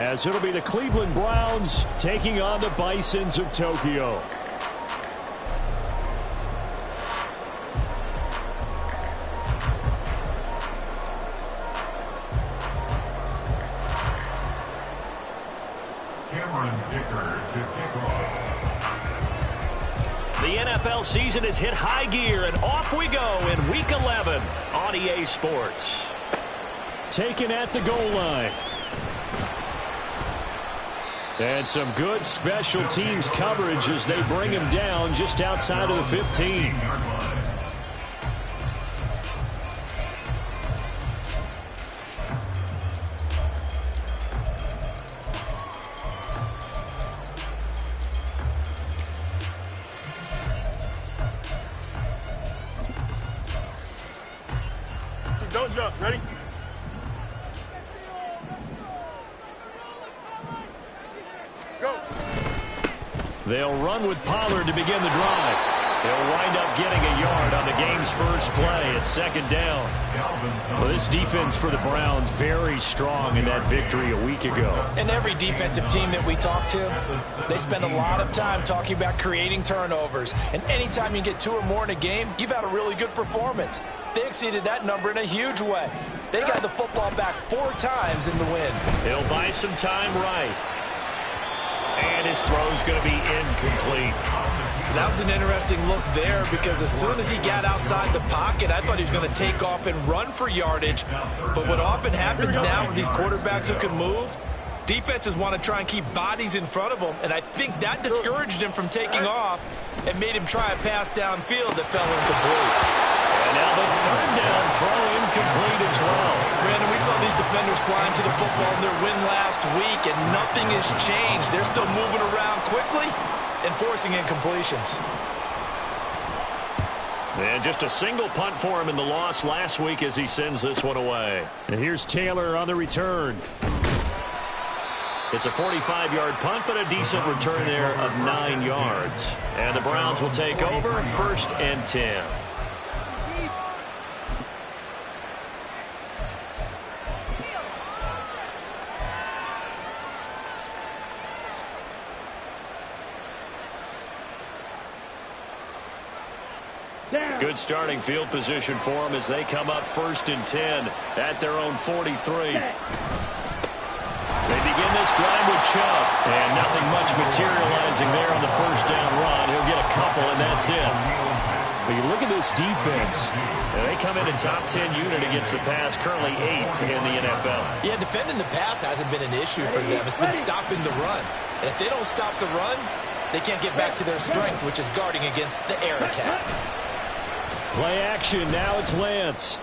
As it'll be the Cleveland Browns taking on the Bisons of Tokyo. The NFL season has hit high gear, and off we go in Week 11 on EA Sports. Taken at the goal line. And some good special teams coverage as they bring him down just outside of the 15. Don't jump. Ready? Go. They'll run with Pollard to begin the drive. They'll wind up getting a yard on the game's first play at second down. Well, this defense for the Browns very strong in that victory a week ago. And every defensive team that we talk to, they spend a lot of time talking about creating turnovers. And anytime you get 2 or more in a game, you've had a really good performance. They exceeded that number in a huge way. They got the football back 4 times in the win. He'll buy some time right. And his throw's going to be incomplete. That was an interesting look there because as soon as he got outside the pocket, I thought he was going to take off and run for yardage. But what often happens now with these quarterbacks who can move, defenses want to try and keep bodies in front of them, and I think that discouraged him from taking off and made him try a pass downfield that fell incomplete. And now the third down throw incomplete as well. Brandon, we saw these defenders flying to the football in their win last week, and nothing has changed. They're still moving around quickly and forcing incompletions. And just a single punt for him in the loss last week as he sends this one away. And here's Taylor on the return. It's a 45-yard punt, but a decent return there of 9 yards. And the Browns will take over 1st and 10. Good starting field position for them as they come up 1st and 10 at their own 43. They begin this drive with Chubb, and nothing much materializing there on the first down run. He'll get a couple, and that's it. But you look at this defense. And they come in a top 10 unit against the pass, currently 8th in the NFL. Yeah, defending the pass hasn't been an issue for them. It's been stopping the run. And if they don't stop the run, they can't get back to their strength, which is guarding against the air attack. Play action. Now it's Lance.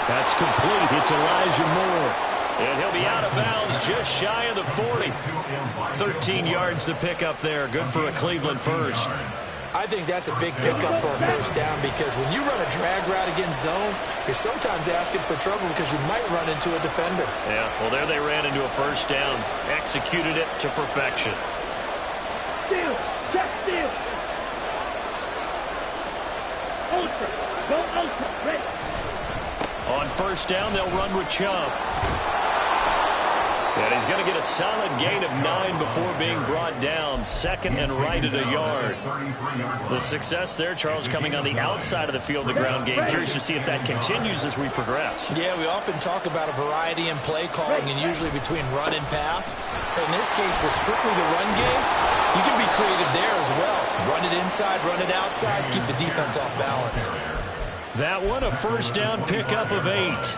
That's complete. It's Elijah Moore. And he'll be out of bounds just shy of the 40. 13 yards to pick up there. Good for a Cleveland first. I think that's a big pickup for a first down because when you run a drag route against zone, you're sometimes asking for trouble because you might run into a defender. Yeah, well, there they ran into a first down. Executed it to perfection. Steal. Check steal. Ultra. Go ultra. Ready. On first down, they'll run with Chubb. And he's going to get a solid gain of 9 before being brought down. 2nd and right at a yard. The success there, Charles, coming on the outside of the field, the ground game. Curious to see if that continues as we progress. Yeah, we often talk about a variety in play calling and usually between run and pass. But in this case, with strictly the run game, you can be creative there as well. Run it inside, run it outside, keep the defense off balance. That one, a first down pickup of 8.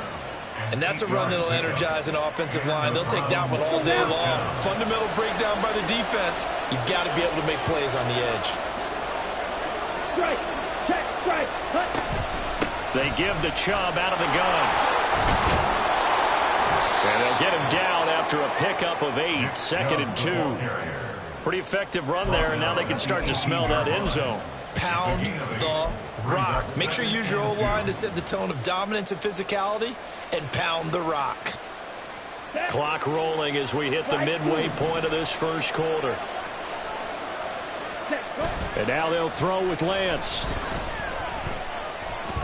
And that's a run that'll energize an offensive line. They'll take that one all day long. Fundamental breakdown by the defense. You've got to be able to make plays on the edge. Strike. Check. Strike. Cut. They give the Chubb out of the gun. And they'll get him down after a pickup of 8. 2nd and 2. Pretty effective run there, and now they can start to smell that end zone. Pound the rock. Make sure you use your O-line to set the tone of dominance and physicality, and pound the rock. Clock rolling as we hit the midway point of this first quarter. And now they'll throw with Lance.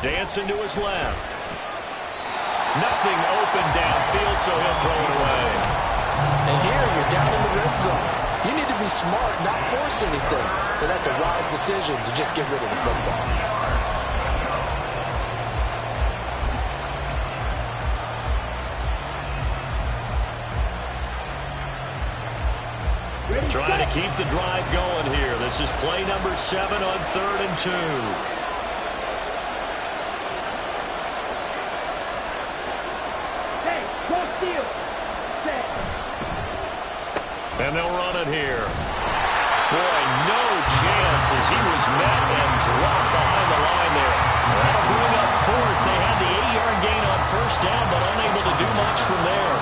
Dancing to his left. Nothing open downfield, so he'll throw it away. And here you're down in the red zone. You need to be smart, not force anything. So that's a wise decision to just get rid of the football. Trying to keep the drive going here. This is play number 7 on 3rd and 2. Hey, cross field. Set. And they'll run it here. Boy, no chance as he was met and dropped behind the line there. That'll bring up 4th. They had the 8-yard gain on 1st down, but unable to do much from there.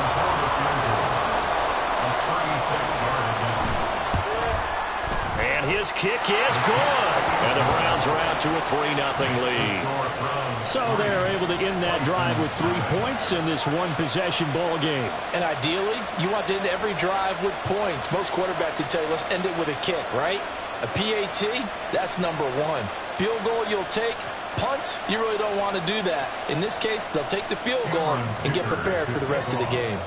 And his kick is good. And the Browns are out to a 3-0 lead. So they're able to end that drive with 3 points in this one-possession ball game. And ideally, you want to end every drive with points. Most quarterbacks would tell you, let's end it with a kick, right? A PAT, that's number 1. Field goal you'll take. Punts, you really don't want to do that. In this case, they'll take the field goal and get prepared for the rest of the game.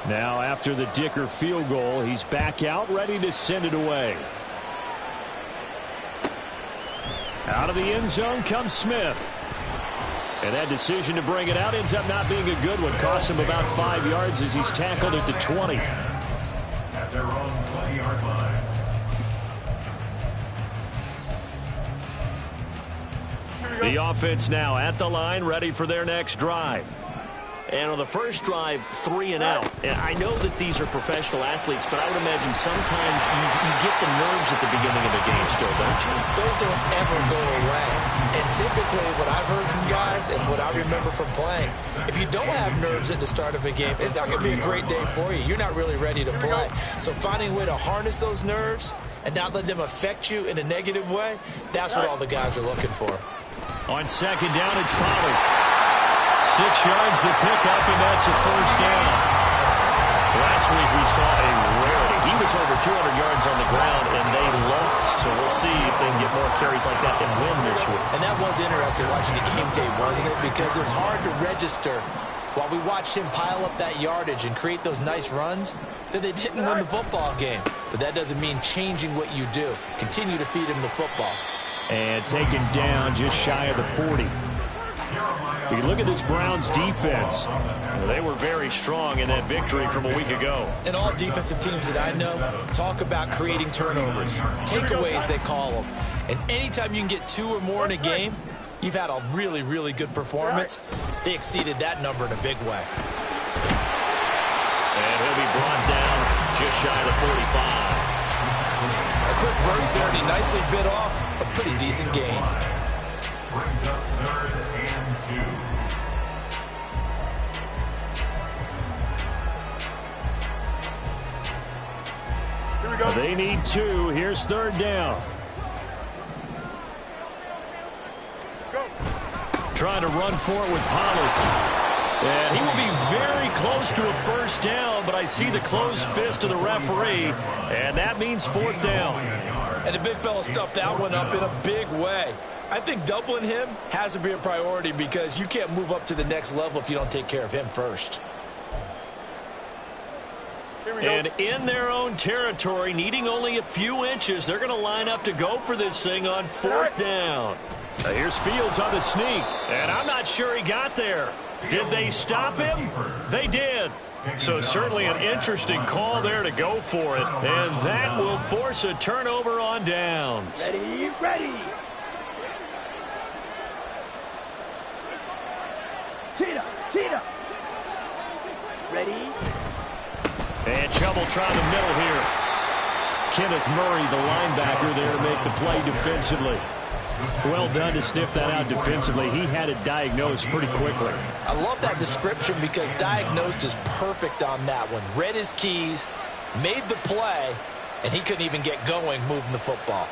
Now, after the Dicker field goal, he's back out, ready to send it away. Out of the end zone comes Smith. And that decision to bring it out ends up not being a good one. Costs him about 5 yards as he's tackled at the 20. At their own 20-yard line. The offense now at the line, ready for their next drive. And on the first drive, 3 and out. And I know that these are professional athletes, but I would imagine sometimes you get the nerves at the beginning of a game still, don't you? Those don't ever go away. And typically what I've heard from guys and what I remember from playing, if you don't have nerves at the start of a game, it's not going to be a great day for you. You're not really ready to play. So finding a way to harness those nerves and not let them affect you in a negative way, that's what all the guys are looking for. On 2nd down, it's Pollard. 6 yards the pickup, and that's a 1st down. Last week we saw a rarity. He was over 200 yards on the ground, and they lost. So we'll see if they can get more carries like that and win this week. And that was interesting watching the game tape, wasn't it? Because it was hard to register while we watched him pile up that yardage and create those nice runs that they didn't win the football game. But that doesn't mean changing what you do. Continue to feed him the football. And taken down just shy of the 40. You look at this Browns defense. They were very strong in that victory from a week ago. And all defensive teams that I know talk about creating turnovers. Takeaways, they call them. And anytime you can get 2 or more in a game, you've had a really, really good performance. They exceeded that number in a big way. And he'll be brought down just shy of the 45. A quick burst there, and he nicely bit off a pretty decent gain. Brings up 3rd and 2. Here we go. They need 2. Here's 3rd down. Go. Trying to run for it with Pollard. And he will be very close to a 1st down, but I see the closed fist of the referee, and that means 4th down. And the big fella stuffed that one up in a big way. I think doubling him has to be a priority because you can't move up to the next level if you don't take care of him first. Here we go. And in their own territory, needing only a few inches, they're going to line up to go for this thing on 4th down. Here's Fields on the sneak, and I'm not sure he got there. Did they stop him? They did. So certainly an interesting call there to go for it. And that will force a turnover on downs. Ready, ready. Cheetah, cheetah. Ready. And trouble trying the middle here. Kenneth Murray, the linebacker, there to make the play defensively. Well done to sniff that out defensively. He had it diagnosed pretty quickly. I love that description because diagnosed is perfect on that one. Read his keys, made the play, and he couldn't even get going moving the football.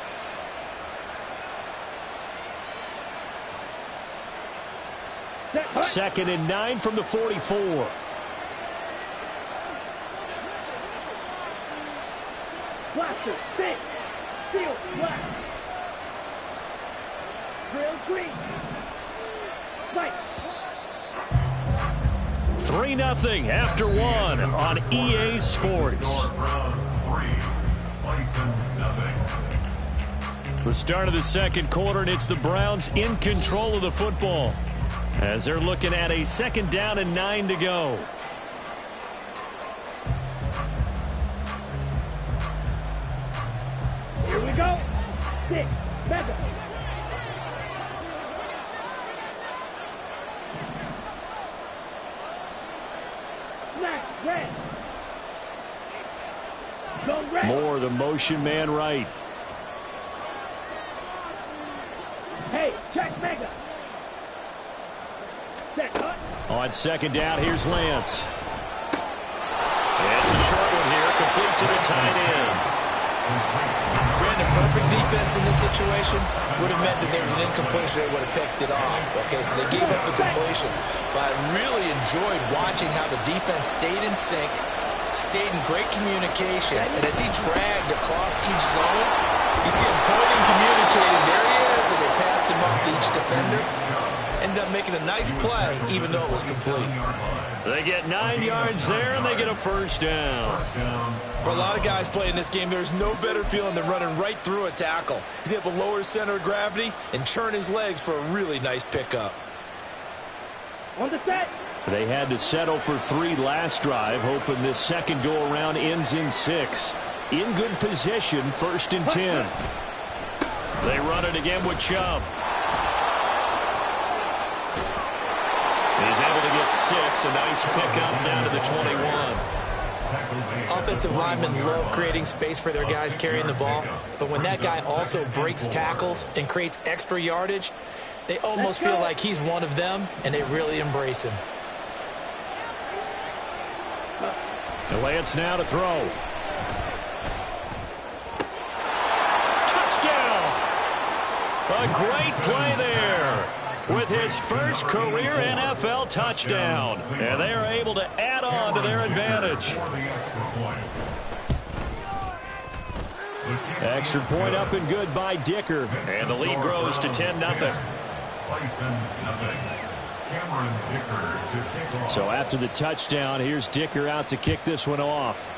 Set, hut. 2nd and 9 from the 44. Blaster, six. Steel, black. Drill, green. Fight. 3-0 after one on EA Sports. The start of the second quarter, and it's the Browns in control of the football as they're looking at a 2nd down and 9 to go. Here we go. 6, mega. Snap, red. Go red. Moore, the motion man right. Hey, check mega. Set cut. On 2nd down, here's Lance. It's a short one here, complete to the tight end. Brandon, perfect defense in this situation would have meant that there was an incompletion. They would have picked it off. Okay, so they gave up the completion. But I really enjoyed watching how the defense stayed in sync, stayed in great communication, and as he dragged across each zone, you see him pointing, communicating. There he is, and they passed him up to each defender. Ended up making a nice play, even though it was complete. They get 9 yards there, and they get a 1st down. For a lot of guys playing this game, there's no better feeling than running right through a tackle. He's able to lower his center of gravity and churn his legs for a really nice pickup. On the set. They had to settle for 3 last drive, hoping this second go-around ends in 6. In good position, 1st and 10. They run it again with Chubb. He's able to get 6. A nice pickup down to the 21. Offensive linemen love creating space for their guys carrying the ball, but when that guy also breaks tackles and creates extra yardage, they almost feel like he's one of them, and they really embrace him. Lance now to throw. Touchdown! A great play there with his first career NFL touchdown. And they are able to add on to their advantage. Extra point up and good by Dicker. And the lead grows to 10-0. So after the touchdown, here's Dicker out to kick this one off.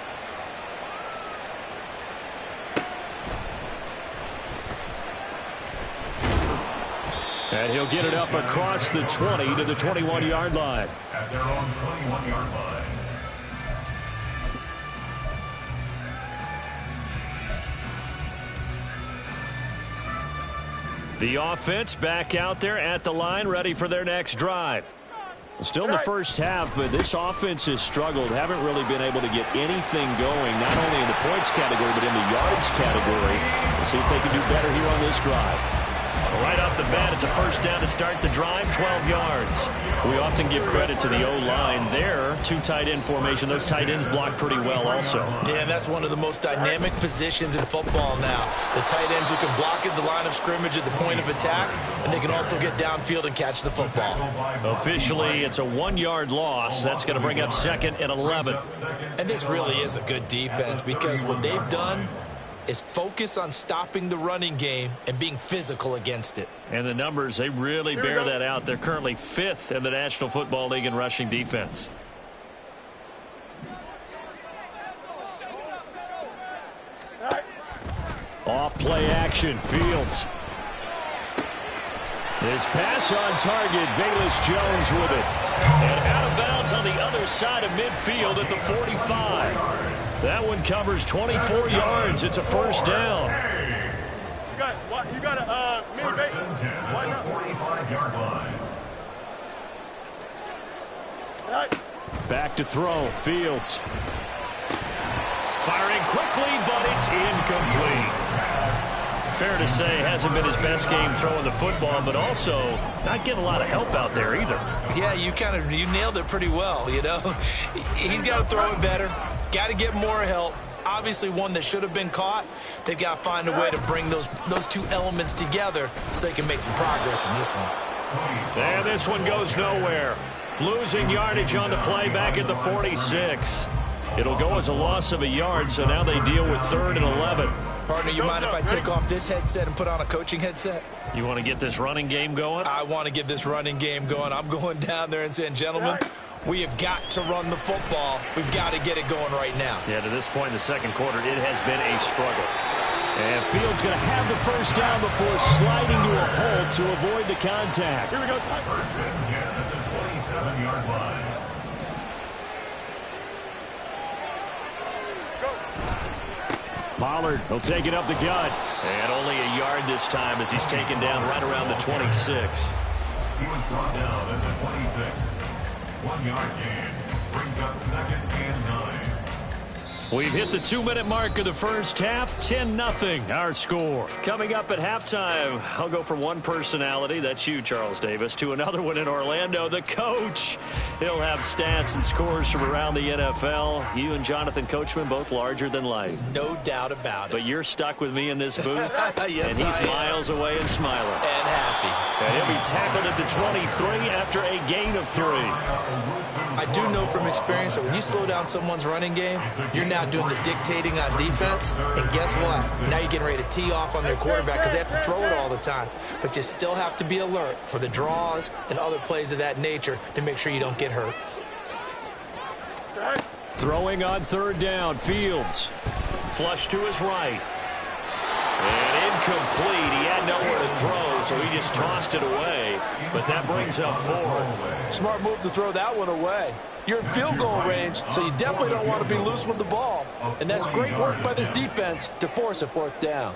And he'll get it up across the 20 to the 21-yard line. At their own 21-yard line. The offense back out there at the line, ready for their next drive. Still in the first half, but this offense has struggled. Haven't really been able to get anything going, not only in the points category, but in the yards category. We'll see if they can do better here on this drive. Right off the bat, it's a 1st down to start the drive, 12 yards. We often give credit to the O-line there. 2 tight end formation. Those tight ends block pretty well also. Yeah, and that's one of the most dynamic positions in football now. The tight ends who can block at the line of scrimmage at the point of attack, and they can also get downfield and catch the football. Officially, it's a 1-yard loss. That's going to bring up 2nd and 11. And this really is a good defense because what they've done is focus on stopping the running game and being physical against it. And the numbers, they really bear that out. They're currently 5th in the National Football League in rushing defense. Off play action, Fields. His pass on target, Velus Jones with it. And out of bounds on the other side of midfield at the 45. That one covers 24 yards. It's a 1st down. You got a mini bait. Why not? 45-yard line. Back to throw, Fields. Firing quickly, but it's incomplete. Fair to say, hasn't been his best game throwing the football, but also not getting a lot of help out there either. Yeah, you nailed it pretty well, you know. He's got to throw it better. Got to get more help. Obviously one that should have been caught. They've got to find a way to bring those 2 elements together so they can make some progress in this one. And this one goes nowhere. Losing yardage on the play back at the 46. It'll go as a loss of a yard, so now they deal with 3rd and 11. Partner, you mind if I take off this headset and put on a coaching headset? You want to get this running game going? I want to get this running game going. I'm going down there and saying, gentlemen, We have got to run the football. We've got to get it going right now. Yeah, to this point in the second quarter, it has been a struggle. And Fields going to have the first down before sliding to a hole to avoid the contact. Here we go. First and 10 at the 27-yard line. Pollard will take it up the gut. And only a yard this time as he's taken down right around the 26. He was brought down at the 26. 1 yard gain. Brings up second and 9. We've hit the 2-minute mark of the first half. 10-0 our score. Coming up at halftime, I'll go from one personality, that's you, Charles Davis, to another one in Orlando, the coach. He'll have stats and scores from around the NFL. You and Jonathan Coachman both larger than life. No doubt about it. But you're stuck with me in this booth, Yes, and he's I am. miles away and smiling. And happy. And he'll be tackled at the 23 after a gain of 3. I do know from experience that when you slow down someone's running game, you're now doing the dictating on defense. And guess what? Now you're getting ready to tee off on their quarterback because they have to throw it all the time. But you still have to be alert for the draws and other plays of that nature to make sure you don't get hurt. Throwing on third down, Fields. Flush to his right. And incomplete. He had nowhere to throw, so he just tossed it away. But that brings up 4th. Smart move to throw that one away. You're in field goal range, so you definitely don't want to be loose with the ball. And that's great work by this defense to force a 4th down.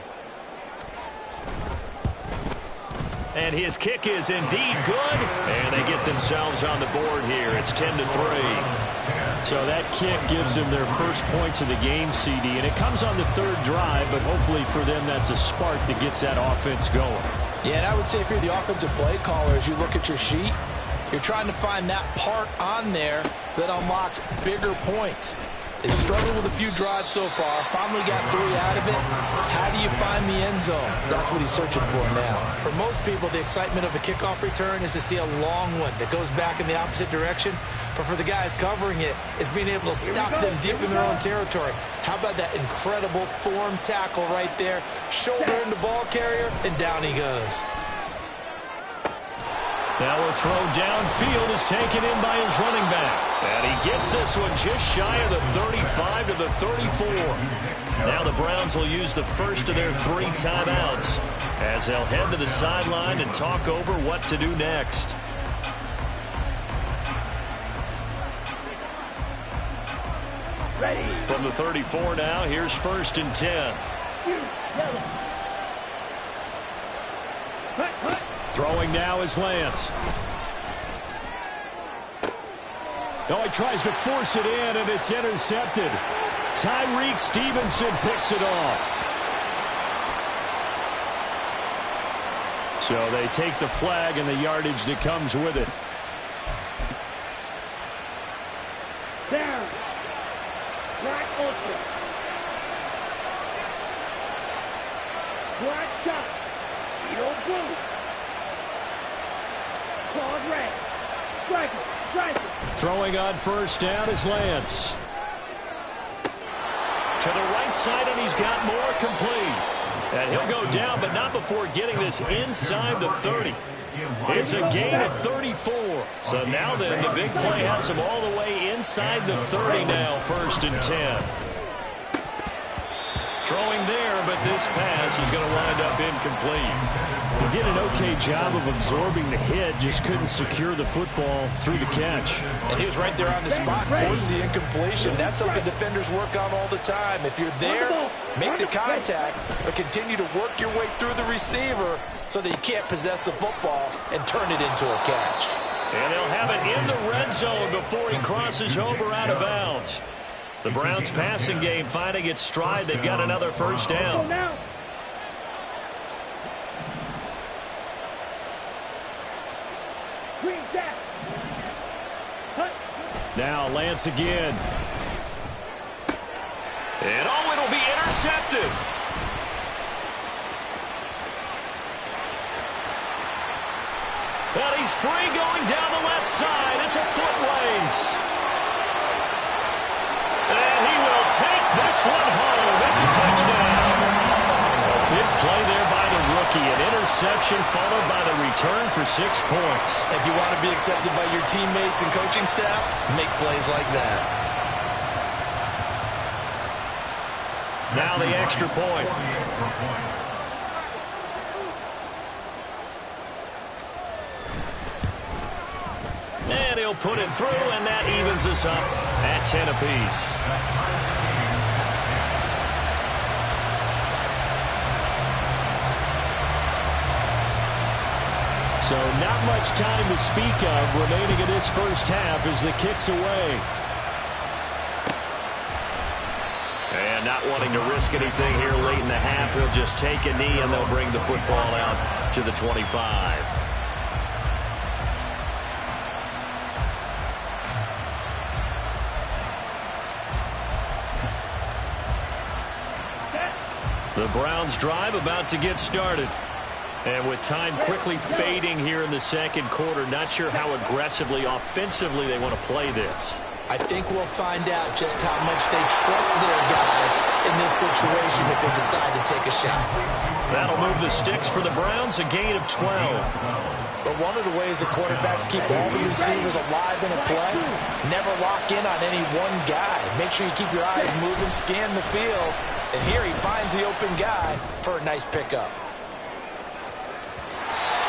And his kick is indeed good. And they get themselves on the board here. It's 10-3. So that kick gives them their first points of the game, CD. And it comes on the third drive, but hopefully for them that's a spark that gets that offense going. Yeah, and I would say if you're the offensive play caller, as you look at your sheet, you're trying to find that part on there that unlocks bigger points. They struggled with a few drives so far, finally got 3 out of it. How do you find the end zone? That's what he's searching for now. For most people, the excitement of a kickoff return is to see a long one that goes back in the opposite direction. But for the guys covering it, it's being able to stop them deep in their own territory. How about that incredible form tackle right there? Shoulder into ball carrier, and down he goes. Now a throw downfield is taken in by his running back. And he gets this one just shy of the 35 to the 34. Now the Browns will use the first of their 3 timeouts as they'll head to the sideline and talk over what to do next. Ready. From the 34 now, here's 1st and 10. Yellow. Hut, hut. Throwing now is Lance. Oh, he tries to force it in, and it's intercepted. Tyreek Stevenson picks it off. So they take the flag and the yardage that comes with it. Down. Black ultra. Black shot. Yellow blue. Clawed red. Striker. Striker. Throwing on first down is Lance. To the right side, and he's got more complete. And he'll go down, but not before getting this inside the 30. It's a gain of 34. So now then, the big play has him all the way inside the 30 now, 1st and 10. Throwing there, but this pass is going to wind up incomplete. He did an okay job of absorbing the hit, just couldn't secure the football through the catch. And he was right there on the spot, force the incompletion. That's something defenders work on all the time. If you're there, make the contact, but continue to work your way through the receiver so that you can't possess the football and turn it into a catch. And they'll have it in the red zone before he crosses over out of bounds. The Browns passing game finding its stride. They've got another first down. Now. Green jack. Hut. Now Lance again. And oh, it'll be intercepted. And he's free going down the left side. It's a foot race. And he will take this one home. It's a touchdown. Big play there by the rookie. An interception followed by the return for 6 points. If you want to be accepted by your teammates and coaching staff, make plays like that. Now the extra point. And he'll put it through, and that evens us up at 10 apiece. So not much time to speak of remaining in this first half as the kick's away. And not wanting to risk anything here late in the half, he'll just take a knee and they'll bring the football out to the 25. The Browns drive about to get started. And with time quickly fading here in the second quarter, not sure how aggressively, offensively they want to play this. I think we'll find out just how much they trust their guys in this situation if they decide to take a shot. That'll move the sticks for the Browns, a gain of 12. But one of the ways the quarterbacks keep all the receivers alive in a play, never lock in on any one guy. Make sure you keep your eyes moving, scan the field, and here he finds the open guy for a nice pickup.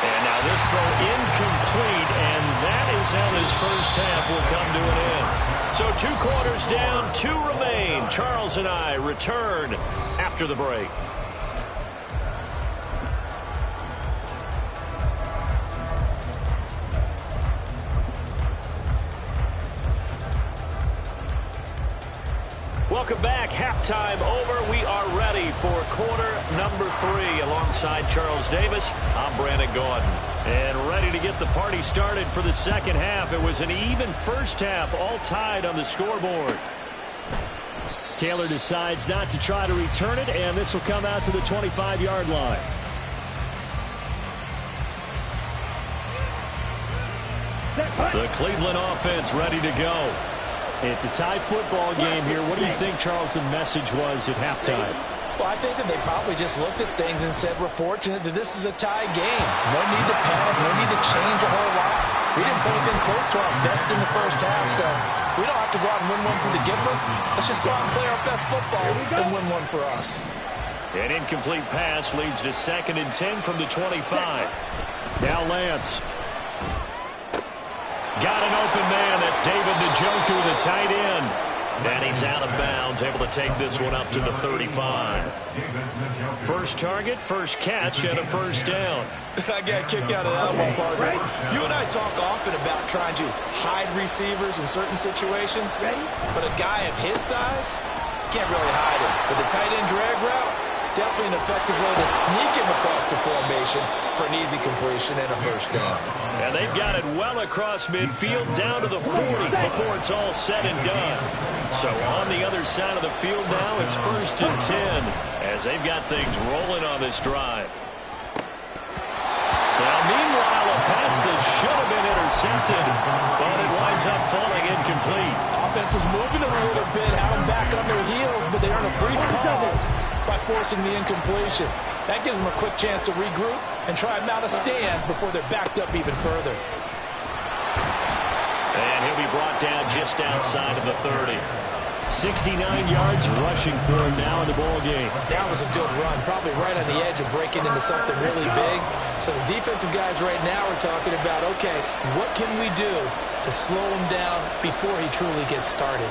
And now this throw incomplete, and that is how this first half will come to an end. So 2 quarters down, 2 remain. Charles and I return after the break. Welcome back. Halftime over. We are ready for quarter number 3. Alongside Charles Davis, I'm Brandon Gaudin. And ready to get the party started for the second half. It was an even first half, all tied on the scoreboard. Taylor decides not to try to return it, and this will come out to the 25-yard line. The Cleveland offense ready to go. It's a tie football game here. What do you think, Charles, the message was at halftime? Well, I think that they probably just looked at things and said, we're fortunate that this is a tie game. No need to panic, no need to change a whole lot. We didn't put anything close to our best in the first half, so we don't have to go out and win one for the giver. Let's just go out and play our best football and win one for us. An incomplete pass leads to 2nd and 10 from the 25. Now Lance. Got an open man. That's David Njoku, the tight end. And he's out of bounds, able to take this one up to the 35. First target, first catch, and a first down. I got kicked out of that one, partner. You and I talk often about trying to hide receivers in certain situations, but a guy of his size can't really hide him. But the tight end drag route, definitely an effective way to sneak him across the formation for an easy completion and a first down. And they've got it well across midfield down to the 40 before it's all said and done. So on the other side of the field now, it's 1st and 10 as they've got things rolling on this drive. Now, meanwhile, a pass that should have been intercepted, but it winds up falling incomplete. Offense was moving a little bit, had them back on their heels, but they earned a brief pause by forcing the incompletion. That gives them a quick chance to regroup and try and mount a stand before they're backed up even further. And he'll be brought down just outside of the 30. 69 yards rushing for him now in the ball game. That was a good run, probably right on the edge of breaking into something really big. So the defensive guys right now are talking about, okay, what can we do to slow him down before he truly gets started?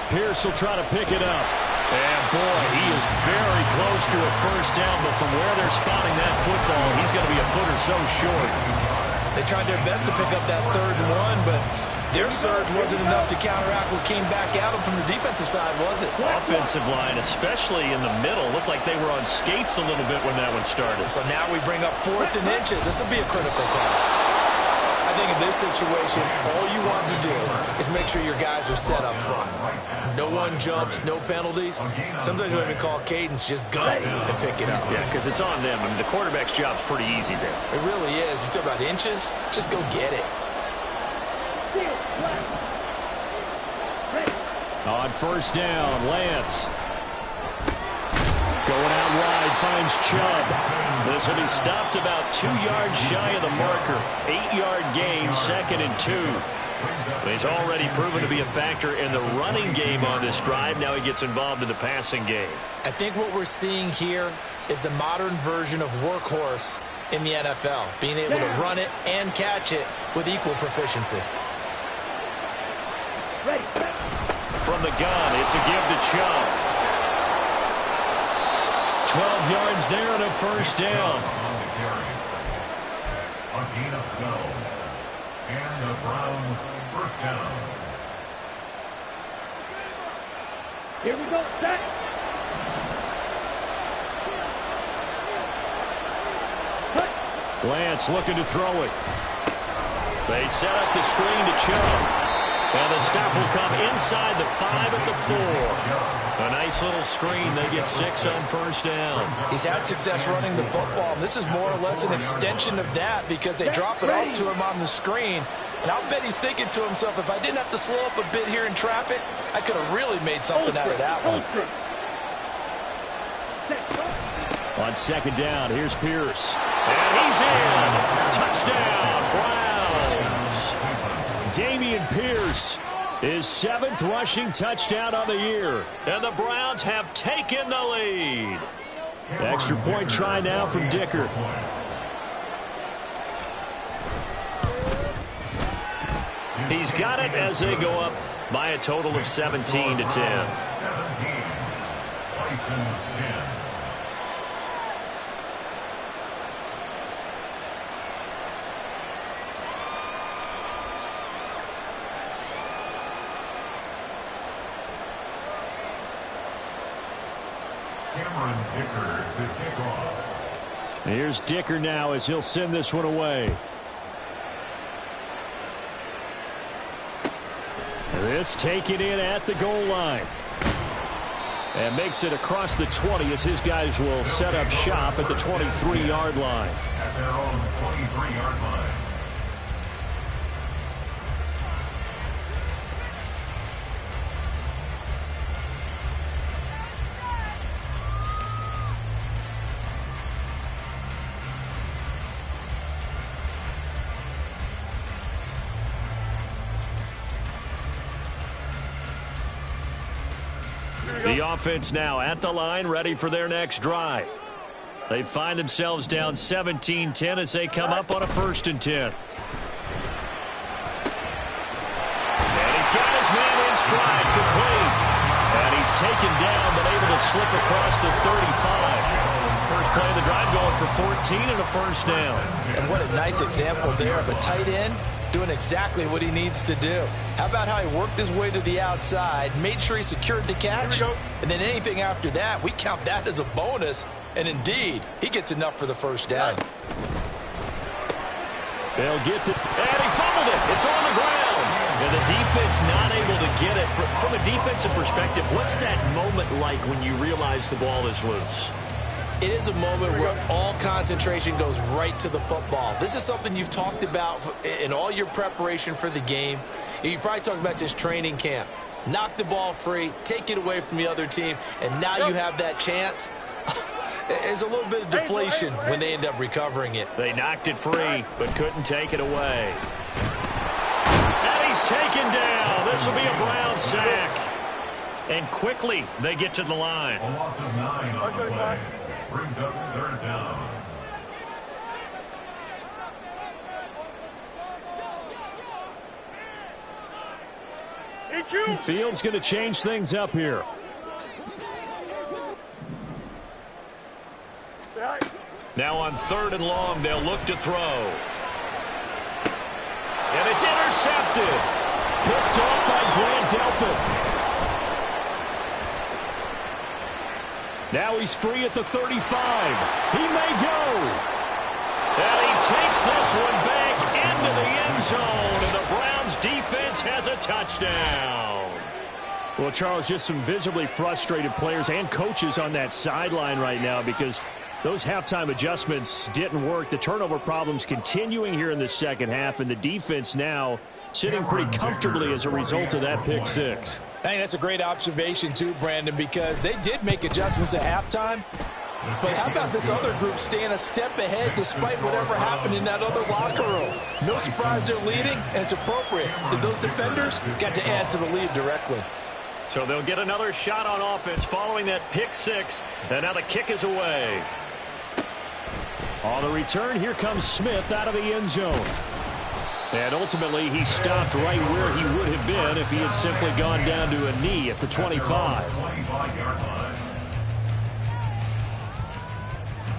Pierce will try to pick it up. And, boy, he is very close to a first down, but from where they're spotting that football, he's going to be a foot or so short. They tried their best to pick up that 3rd and 1, but their surge wasn't enough to counteract what came back at them from the defensive side, was it? Offensive line, especially in the middle, looked like they were on skates a little bit when that one started. So now we bring up 4th and inches. This will be a critical call. I think in this situation, all you want to do is make sure your guys are set up front. No one jumps, no penalties. Sometimes you don't even call cadence, just go and pick it up. Yeah, because it's on them. I mean, the quarterback's job's pretty easy there. It really is. You talk about inches, just go get it. On first down, Lance. Going out wide, finds Chubb. This will be stopped about 2 yards shy of the marker. 8-yard gain, 2nd and 2. He's already proven to be a factor in the running game on this drive. Now he gets involved in the passing game. I think what we're seeing here is the modern version of workhorse in the NFL, being able to run it and catch it with equal proficiency. From the gun, it's a give to Chubb. 12 yards there and a first down. A gain of 12. And the Browns first down. Here we go, set. Lance looking to throw it. They set up the screen to Chubb. And the stop will come inside the 5 at the 4. A nice little screen. They get 6 on first down. He's had success running the football. And this is more or less an extension of that because they drop it off to him on the screen. And I'll bet he's thinking to himself, if I didn't have to slow up a bit here in traffic, I could have really made something out of that one. On second down, here's Pierce. And he's in. Touchdown, Browns. Dameon Pierce, his 7th rushing touchdown on the year. And the Browns have taken the lead. Extra point try now from Dicker. He's got it as they go up by a total of 17 to 10. 17. Bison's 10. Cameron Dicker to kick off. Here's Dicker now as he'll send this one away. This taken in at the goal line. And makes it across the 20 as his guys will set up shop at the 23-yard line. At their own 23-yard line. The offense now at the line, ready for their next drive. They find themselves down 17-10 as they come up on a 1st and 10. And he's got his man in stride, complete. And he's taken down, but able to slip across the 35. First play of the drive going for 14 and a first down. And what a nice example there of a tight end doing exactly what he needs to do. How about how he worked his way to the outside, made sure he secured the catch, and then anything after that, we count that as a bonus. And indeed, he gets enough for the first down. They'll get to, and he fumbled it. It's on the ground. And the defense not able to get it. From a defensive perspective, what's that moment like when you realize the ball is loose? It is a moment where all concentration goes right to the football. This is something you've talked about in all your preparation for the game. You probably talked about since training camp. Knock the ball free, take it away from the other team, and now you have that chance. There's a little bit of deflation when they end up recovering it. They knocked it free, but couldn't take it away. And he's taken down. This will be a Brown sack. And quickly, they get to the line. A loss of 9 on the play. Brings up 3rd down. EQ. Fields going to change things up here. Now on 3rd and long, they'll look to throw. And it's intercepted. Picked off by Grant Delpit. Now he's free at the 35. He may go. And he takes this one back into the end zone. And the Browns defense has a touchdown. Well, Charles, just some visibly frustrated players and coaches on that sideline right now because Those halftime adjustments didn't work. The turnover problems continuing here in the second half, and the defense now sitting pretty comfortably as a result of that pick six. I think that's a great observation too, Brandon, because they did make adjustments at halftime. But how about this other group staying a step ahead despite whatever happened in that other locker room? No surprise they're leading, and it's appropriate that those defenders got to add to the lead directly. So they'll get another shot on offense following that pick six, and now the kick is away. On the return, here comes Smith out of the end zone. And ultimately, he stopped right where he would have been if he had simply gone down to a knee at the 25.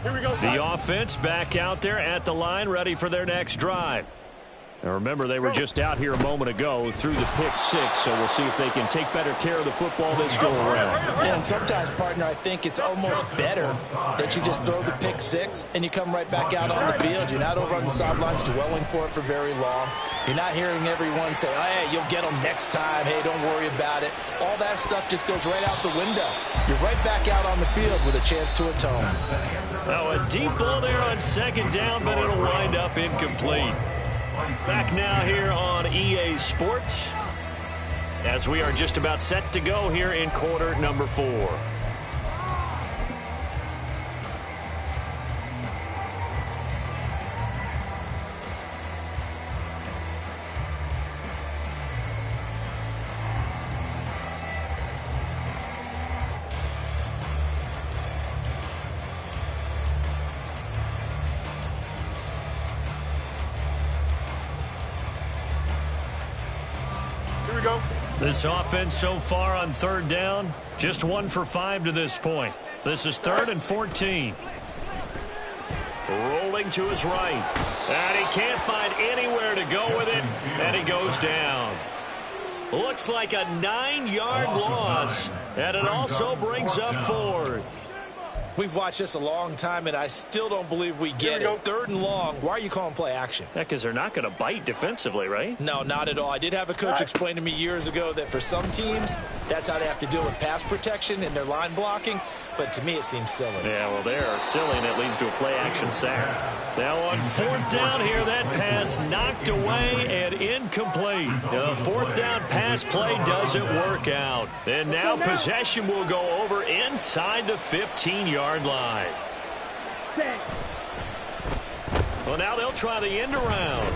Here we go. The offense back out there at the line, ready for their next drive. Now remember, they were just out here a moment ago through the pick six, so we'll see if they can take better care of the football this go around. Yeah, and sometimes, partner, I think it's almost better that you just throw the pick six and you come right back out on the field. You're not over on the sidelines dwelling for it for very long. You're not hearing everyone say, oh, hey, you'll get them next time. Hey, don't worry about it. All that stuff just goes right out the window. You're right back out on the field with a chance to atone. Now a deep ball there on second down, but it'll wind up incomplete. Back now here on EA Sports as we are just about set to go here in quarter number 4. This offense so far on third down, just 1 for 5 to this point. This is 3rd and 14. Rolling to his right. And he can't find anywhere to go with it, and he goes down. Looks like a 9-yard loss, and it also brings up 4th. We've watched this a long time, and I still don't believe we get it. 3rd and long. Why are you calling play action? Yeah, because they're not going to bite defensively, right? No, not at all. I did have a coach explain to me years ago that for some teams, that's how they have to deal with pass protection and their line blocking. But to me, it seems silly. Yeah, well, they are silly, and it leads to a play-action sack. Now on 4th down here, that pass knocked away and incomplete. The 4th down pass play doesn't work out. And now possession will go over inside the 15-yard line. Well, now they'll try the end around.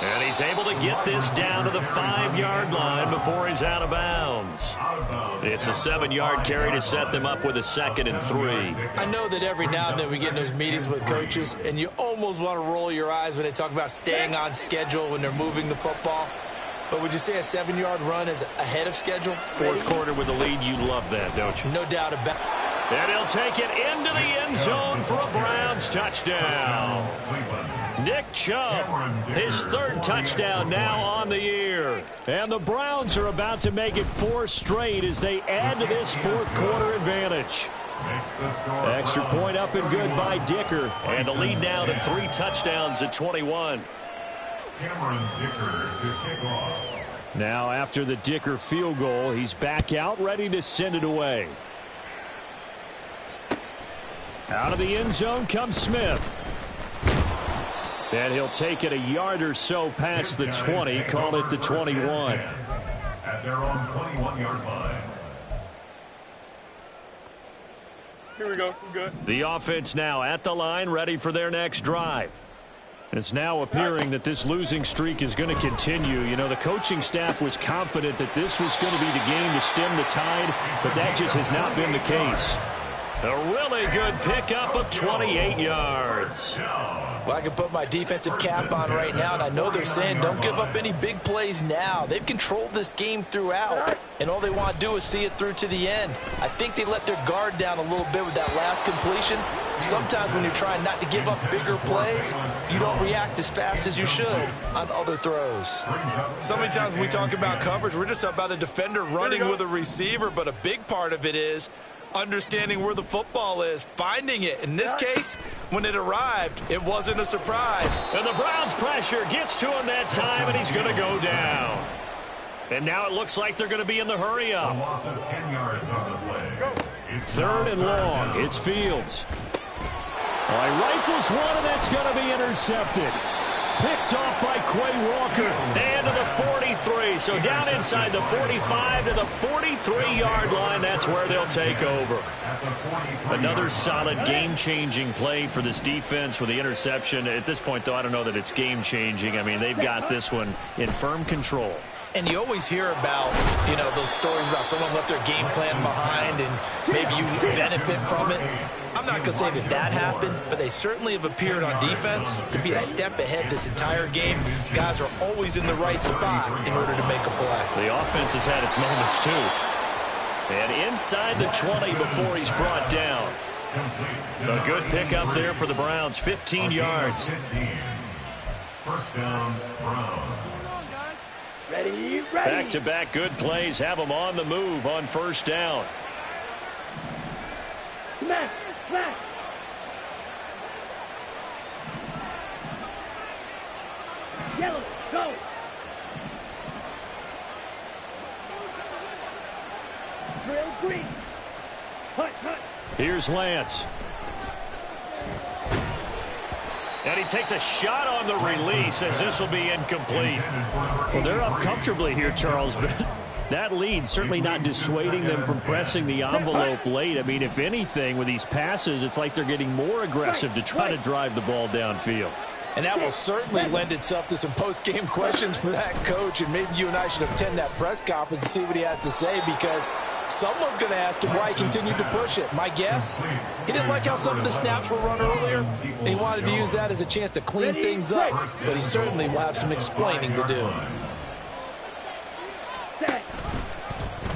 And he's able to get this down to the 5-yard line before he's out of bounds. It's a 7-yard carry to set them up with a 2nd and 3. I know that every now and then we get in those meetings with coaches, and you almost want to roll your eyes when they talk about staying on schedule when they're moving the football. But would you say a 7-yard run is ahead of schedule? 4th quarter with the lead, you love that, don't you? No doubt about it. And he'll take it into the end zone for a Browns touchdown. Nick Chubb, his 3rd touchdown now on the year. And the Browns are about to make it 4 straight as they add to this 4th quarter advantage. Extra point up and good by Dicker. And the lead now to 3 touchdowns at 21. Cameron Dicker to kick off. Now after the Dicker field goal, he's back out ready to send it away. Out of the end zone comes Smith. And he'll take it a yard or so past the 20, call it the 21. At their own 21-yard line. Here we go. We're good. The offense now at the line, ready for their next drive. It's now appearing that this losing streak is going to continue. You know, the coaching staff was confident that this was going to be the game to stem the tide, but that just has not been the case. A really good pickup of 28 yards. Well, I can put my defensive cap on right now, and I know they're saying don't give up any big plays now. They've controlled this game throughout, and all they want to do is see it through to the end. I think they let their guard down a little bit with that last completion. Sometimes when you're trying not to give up bigger plays, you don't react as fast as you should on other throws. So many times when we talk about coverage, we're just about a defender running with a receiver, but a big part of it is understanding where the football is, finding it. In this case, when it arrived, it wasn't a surprise. And the Browns pressure gets to him that time, and he's going to go down. And now it looks like they're going to be in the hurry-up. A loss of 10 yards on the play. Third and long. It's Fields. Well, he rifles one, and that's going to be intercepted. Picked off by Quay Walker. And to the 43. So down inside the 45 to the 43-yard line. That's where they'll take over. Another solid game-changing play for this defense with the interception. At this point, though, I don't know that it's game-changing. I mean, they've got this one in firm control. And you always hear about, those stories about someone left their game plan behind and maybe you benefit from it. I'm not going to say that happened, but they certainly have appeared on defense to be a step ahead this entire game. Guys are always in the right spot in order to make a play. The offense has had its moments, too. And inside the 20 before he's brought down. A good pickup there for the Browns, 15 yards. First down, Browns. Ready. Back-to-back good plays have them on the move on first down. Smash. Yellow, go. Drill green. Hut. Here's Lance. And he takes a shot on the release as this will be incomplete. Well, they're up comfortably here, Charles, but that lead certainly not dissuading them from pressing the envelope late. I mean, if anything, with these passes, it's like they're getting more aggressive to try to drive the ball downfield. And that will certainly lend itself to some post-game questions for that coach. And maybe you and I should attend that press conference and see what he has to say, because someone's going to ask him why he continued to push it. My guess, he didn't like how some of the snaps were run earlier, and he wanted to use that as a chance to clean things up. But he certainly will have some explaining to do.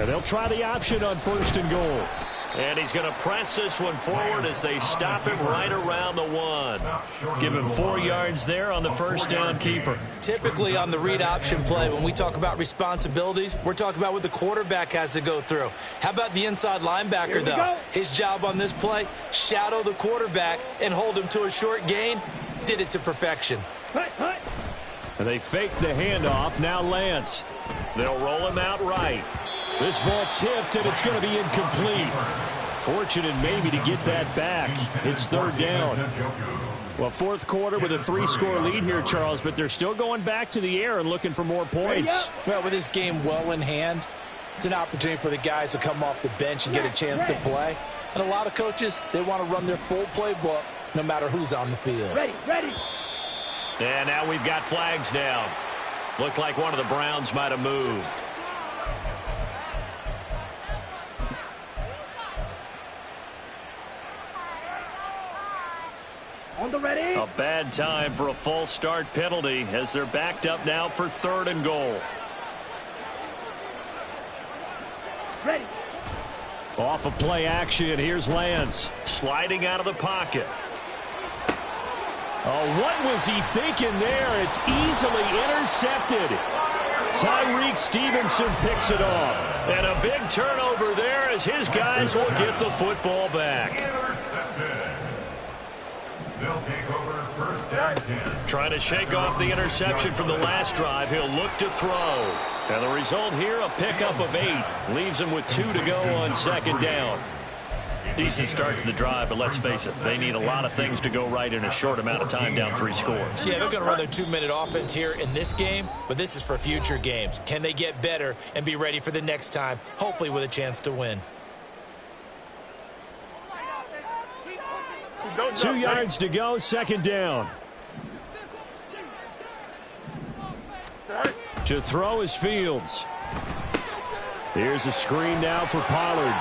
And they'll try the option on first and goal. And he's going to press this one forward as they stop it right around the 1. Give him 4 yards there on the first down keeper. Typically on the read option play, when we talk about responsibilities, we're talking about what the quarterback has to go through. How about the inside linebacker, though? His job on this play, shadow the quarterback and hold him to a short gain. Did it to perfection. And they fake the handoff. Now Lance. They'll roll him out right. This ball tipped, and it's going to be incomplete. Fortunate maybe to get that back. It's third down. Well, fourth quarter with a 3-score lead here, Charles, but they're still going back to the air and looking for more points. Well, with this game well in hand, it's an opportunity for the guys to come off the bench and get a chance to play. And a lot of coaches, they want to run their full playbook no matter who's on the field. Ready. And now we've got flags down. Looked like one of the Browns might have moved. On the ready. A bad time for a false start penalty as they're backed up now for third and goal. Ready. Off of play action, here's Lance. Sliding out of the pocket. Oh, what was he thinking there? It's easily intercepted. Tyreek Stevenson picks it off. And a big turnover there as his guys will get the football back. They'll take over first and 10. Trying to shake off the interception from the last drive. He'll look to throw. And the result here, a pickup of 8. Leaves him with 2 to go on second down. Decent start to the drive, but let's face it, they need a lot of things to go right in a short amount of time, down 3 scores. Yeah, they're going to run their 2-minute offense here in this game, but this is for future games. Can they get better and be ready for the next time, hopefully with a chance to win? 2 yards to go, second down. To throw is Fields. Here's a screen now for Pollard.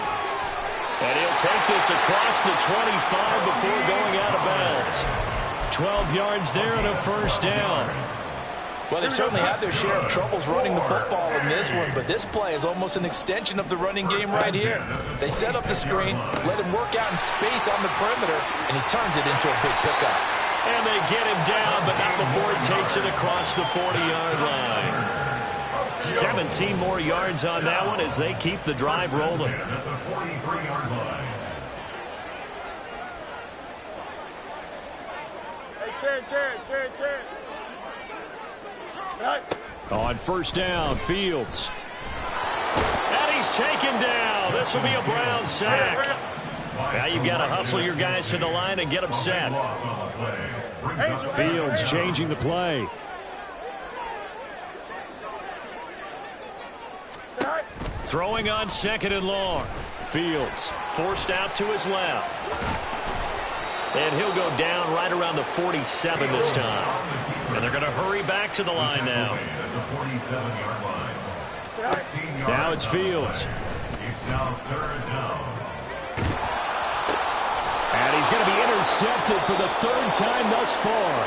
And he'll take this across the 25 before going out of bounds. 12 yards there and a first down. Well, they certainly have their share of troubles running the football in this one, but this play is almost an extension of the running game right here. They set up the screen, let him work out in space on the perimeter, and he turns it into a big pickup. And they get him down, but not before he takes it across the 40-yard line. 17 more yards on that one as they keep the drive rolling. At the 43-yard line. Hey, Terry. On first down, Fields. And he's He's taken down. This will be a Brown sack. Now you've got to hustle your guys to the line and get them set. Fields changing the play. Throwing on 2nd and long. Fields forced out to his left. And he'll go down right around the 47 this time. And they're going to hurry back to the line now. Now it's Fields. It's now 3rd down. And he's going to be intercepted for the 3rd time thus far.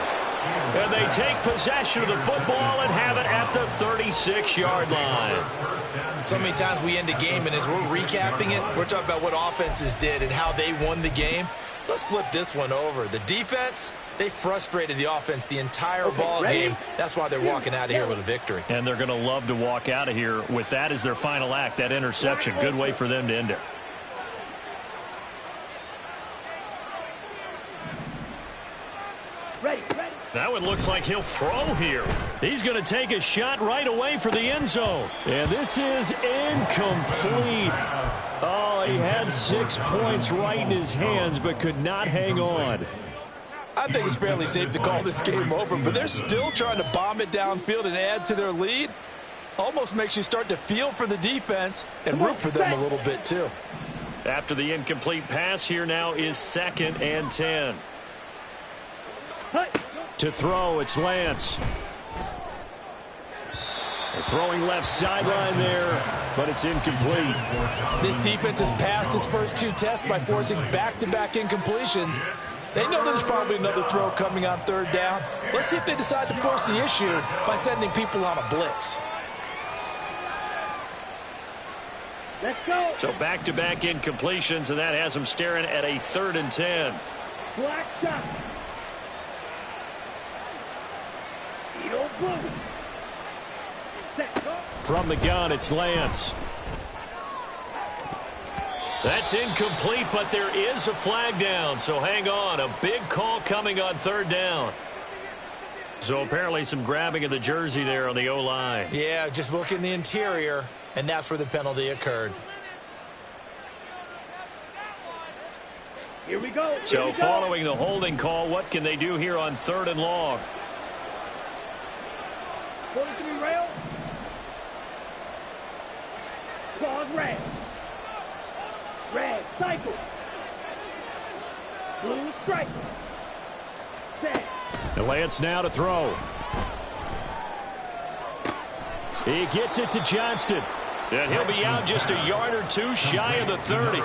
And they take possession of the football and have it at the 36-yard line. So many times we end a game, and as we're recapping it, we're talking about what offenses did and how they won the game. Let's flip this one over. The defense, they frustrated the offense the entire ball game. That's why they're walking out of here with a victory. And they're going to love to walk out of here with that as their final act, that interception. Good way for them to end it. That one looks like he'll throw here. He's going to take a shot right away for the end zone. And this is incomplete. Oh, he had 6 points right in his hands but could not hang on. I think it's fairly safe to call this game over, but they're still trying to bomb it downfield and add to their lead. Almost makes you start to feel for the defense and root for them a little bit too. After the incomplete pass, here now is 2nd and 10. To throw, it's Lance. They're throwing left sideline there, but it's incomplete. This defense has passed its first 2 tests by forcing back-to-back incompletions. They know there's probably another throw coming on 3rd down. Let's see if they decide to force the issue by sending people on a blitz. Let's go. So back-to-back incompletions, and that has them staring at a 3rd and 10. Black shot. Steel blue. Set, go. From the gun, it's Lance. That's incomplete, but there is a flag down, so hang on. A big call coming on 3rd down. So apparently some grabbing of the jersey there on the O-line. Yeah, just look in the interior, and that's where the penalty occurred. Here we go. So following the holding call, what can they do here on 3rd and long? 43 rail. Pause red. Red cycle. Blue stripe. Set. And Lance now to throw. He gets it to Johnston. And he'll be out just a yard or 2 shy of the 30.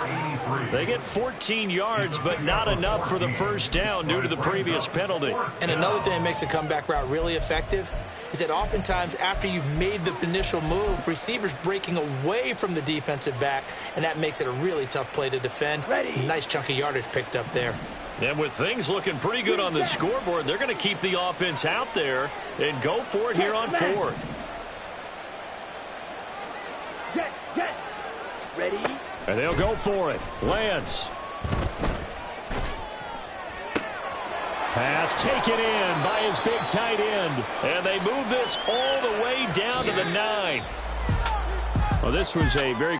They get 14 yards, but not enough for the 1st down due to the previous penalty. And another thing that makes the comeback route really effective is that oftentimes after you've made the initial move, receivers breaking away from the defensive back, and that makes it a really tough play to defend. Nice chunk of yardage picked up there. And with things looking pretty good on the scoreboard, they're going to keep the offense out there and go for it here on 4th. Jet. Ready. And they'll go for it. Lance. Pass taken in by his big tight end. And they move this all the way down to the 9. Well, this was a very